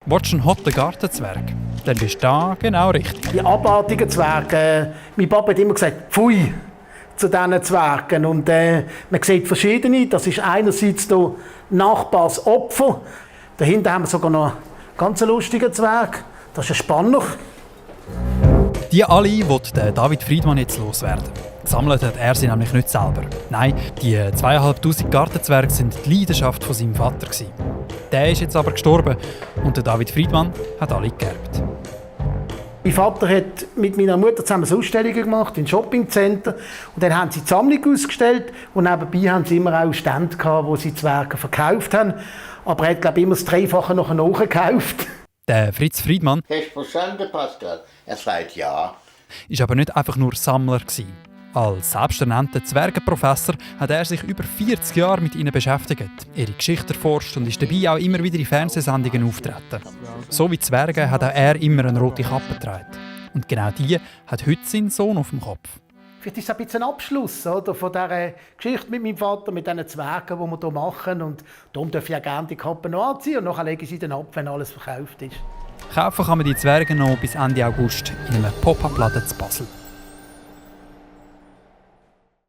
Willst du einen hotten Gartenzwerg? Dann bist du da genau richtig. Die abartigen Zwerge, mein Papa hat immer gesagt, pfui zu diesen Zwergen. Und man sieht verschiedene. Das ist einerseits der Nachbarsopfer. Dahinter haben wir sogar noch einen ganz lustigen Zwerg. Das ist ein Spanner. Die alle will David Friedmann jetzt loswerden. Gesammelt hat er sie nämlich nicht selber. Nein, die 2500 Gartenzwerge sind die Leidenschaft von seinem Vater. Der ist jetzt aber gestorben und der David Friedmann hat alle geerbt. Mein Vater hat mit meiner Mutter zusammen Ausstellungen gemacht in Shoppingcenter. Und dann haben sie die Sammlung ausgestellt und nebenbei haben sie immer auch Stände gehabt, wo sie Zwerge verkauft haben. Aber er hat, glaube ich, immer das Dreifache nachgekauft. Der Fritz Friedmann Hast du verstanden, Pascal? Er sagt ja. ist aber nicht einfach nur Sammler gewesen. Als selbsternannter Zwergenprofessor hat er sich über 40 Jahre mit ihnen beschäftigt, ihre Geschichte erforscht und ist dabei auch immer wieder in Fernsehsendungen auftreten. So wie Zwerge hat auch er immer eine rote Kappe getragen. Und genau die hat heute sein Sohn auf dem Kopf. Vielleicht ist es ein bisschen ein Abschluss oder, von dieser Geschichte mit meinem Vater, mit diesen Zwergen, die wir hier machen. Und darum darf ich auch gerne die Kappe noch anziehen und nachher lege ich sie dann ab, wenn alles verkauft ist. Kaufen kann man die Zwerge noch bis Ende August in einem Pop-up-Laden zu Basel.